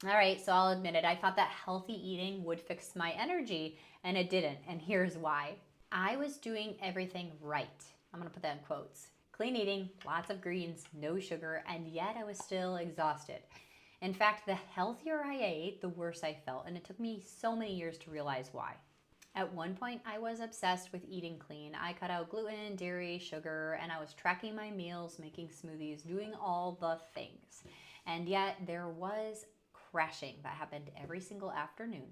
All right, so I'll admit it. I thought that healthy eating would fix my energy, and it didn't. And here's why. I was doing everything right. I'm going to put that in quotes. Clean eating, lots of greens, no sugar, and yet I was still exhausted. In fact, the healthier I ate, the worse I felt, and it took me so many years to realize why. At one point, I was obsessed with eating clean. I cut out gluten, dairy, sugar, and I was tracking my meals, making smoothies, doing all the things. And yet, there was crashing that happened every single afternoon,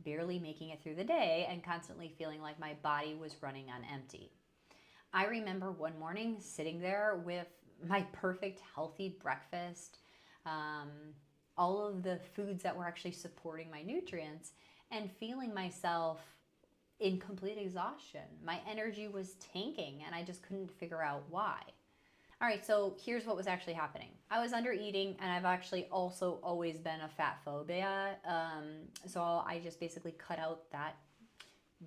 barely making it through the day, and constantly feeling like my body was running on empty. I remember one morning sitting there with my perfect healthy breakfast, um, all of the foods that were actually supporting my nutrients, and feeling myself in complete exhaustion. My energy was tanking and I just couldn't figure out why. All right, so here's what was actually happening. I was under eating, and I've actually also always been a fat phobia. So I just basically cut out that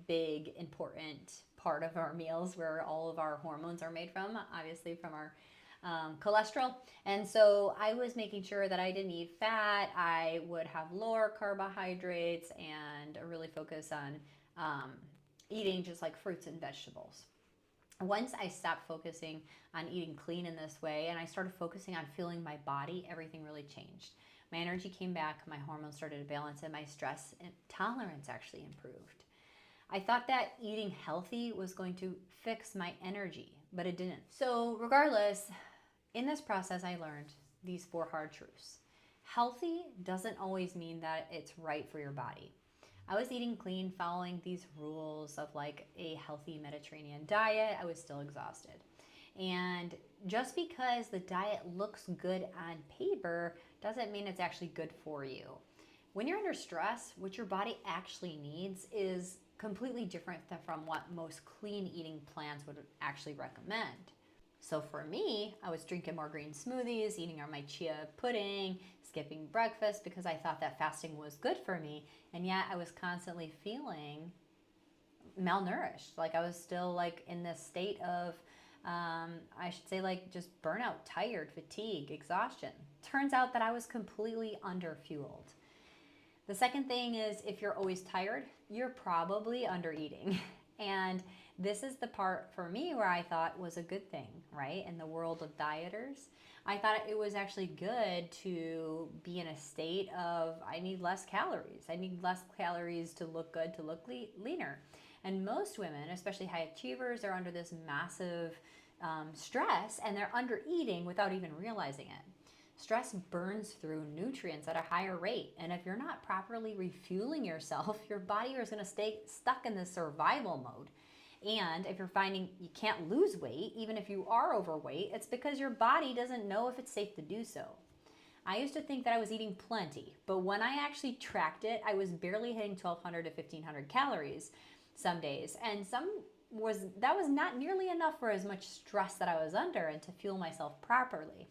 big, important part of our meals where all of our hormones are made from, obviously from our cholesterol. And so I was making sure that I didn't eat fat. I would have lower carbohydrates and really focus on um, eating just like fruits and vegetables. Once I stopped focusing on eating clean in this way and I started focusing on feeling my body, everything really changed. My energy came back, my hormones started to balance, and my stress and tolerance actually improved. I thought that eating healthy was going to fix my energy, but it didn't. So, regardless, in this process, I learned these four hard truths. Healthy doesn't always mean that it's right for your body. I was eating clean, following these rules of like a healthy Mediterranean diet. I was still exhausted. And just because the diet looks good on paper doesn't mean it's actually good for you. When you're under stress, what your body actually needs is completely different from what most clean eating plans would actually recommend. So for me, I was drinking more green smoothies, eating my chia pudding, skipping breakfast because I thought that fasting was good for me, and yet I was constantly feeling malnourished. Like I was still like in this state of I should say like just burnout, tired, fatigue, exhaustion. Turns out that I was completely underfueled. The second thing is if you're always tired, you're probably under eating. And this is the part for me where I thought was a good thing, right? In the world of dieters, I thought it was actually good to be in a state of I need less calories. I need less calories to look good, to look leaner. And most women, especially high achievers, are under this massive stress and they're under eating without even realizing it. Stress burns through nutrients at a higher rate. And if you're not properly refueling yourself, your body is going to stay stuck in this survival mode. And if you're finding you can't lose weight, even if you are overweight, it's because your body doesn't know if it's safe to do so. I used to think that I was eating plenty, but when I actually tracked it, I was barely hitting 1,200 to 1,500 calories some days. And that was not nearly enough for as much stress that I was under and to fuel myself properly.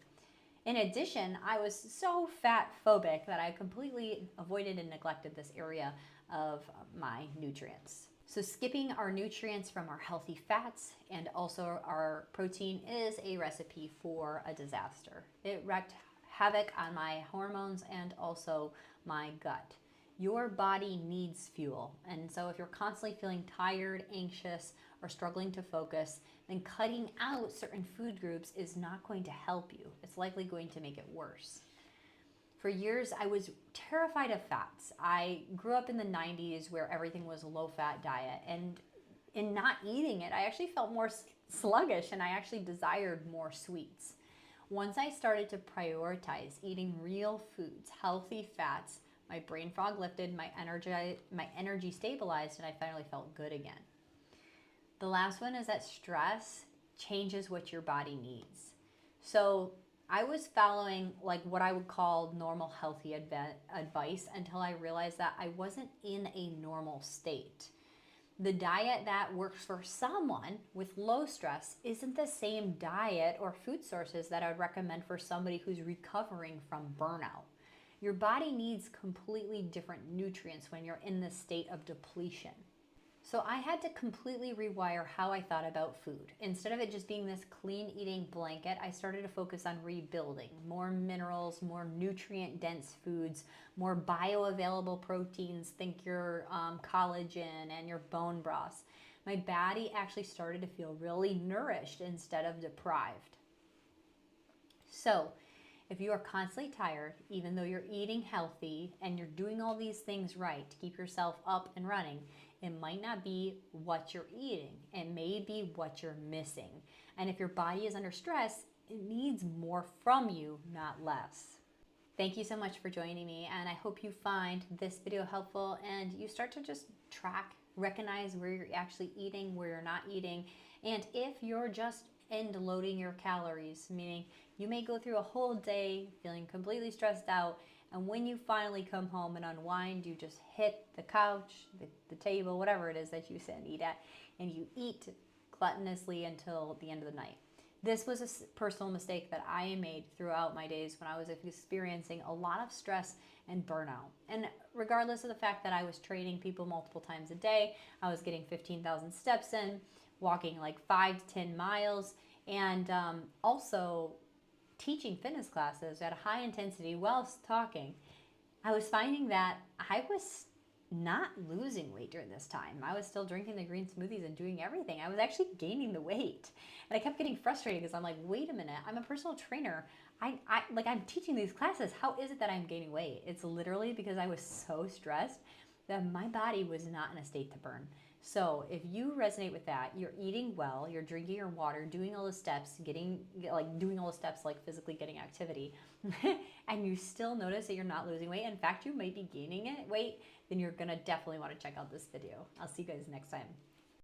In addition, I was so fat phobic that I completely avoided and neglected this area of my nutrients. So skipping our nutrients from our healthy fats and also our protein is a recipe for a disaster. It wreaked havoc on my hormones and also my gut. Your body needs fuel. And so if you're constantly feeling tired, anxious, or struggling to focus, then cutting out certain food groups is not going to help you. It's likely going to make it worse. For years, I was terrified of fats. I grew up in the 90s where everything was a low-fat diet. And in not eating it, I actually felt more sluggish and I actually desired more sweets. Once I started to prioritize eating real foods, healthy fats, my brain fog lifted, my energy stabilized, and I finally felt good again. The last one is that stress changes what your body needs. So I was following like what I would call normal healthy advice until I realized that I wasn't in a normal state. The diet that works for someone with low stress isn't the same diet or food sources that I would recommend for somebody who's recovering from burnout. Your body needs completely different nutrients when you're in this state of depletion. So I had to completely rewire how I thought about food. Instead of it just being this clean eating blanket, I started to focus on rebuilding more minerals, more nutrient dense foods, more bioavailable proteins. Think your collagen and your bone broths. My body actually started to feel really nourished instead of deprived. So, if you are constantly tired, even though you're eating healthy and you're doing all these things right to keep yourself up and running, it might not be what you're eating. It may be what you're missing. And if your body is under stress, it needs more from you, not less. Thank you so much for joining me, and I hope you find this video helpful and you start to just track, recognize where you're actually eating, where you're not eating, and if you're just end loading your calories, meaning you may go through a whole day feeling completely stressed out, and when you finally come home and unwind, you just hit the couch, the table, whatever it is that you sit and eat at, and you eat gluttonously until the end of the night. This was a personal mistake that I made throughout my days when I was experiencing a lot of stress and burnout. And regardless of the fact that I was training people multiple times a day, I was getting 15,000 steps in, walking like 5 to 10 miles, and also teaching fitness classes at a high intensity while talking, I was finding that I was not losing weight during this time. I was still drinking the green smoothies and doing everything. I was actually gaining the weight. And I kept getting frustrated because I'm like, wait a minute, I'm a personal trainer. I'm teaching these classes. How is it that I'm gaining weight? It's literally because I was so stressed that my body was not in a state to burn. So if you resonate with that, you're eating well, you're drinking your water, doing all the steps, doing all the steps like physically getting activity, and you still notice that you're not losing weight. In fact, you might be gaining weight, then you're gonna definitely want to check out this video. I'll see you guys next time.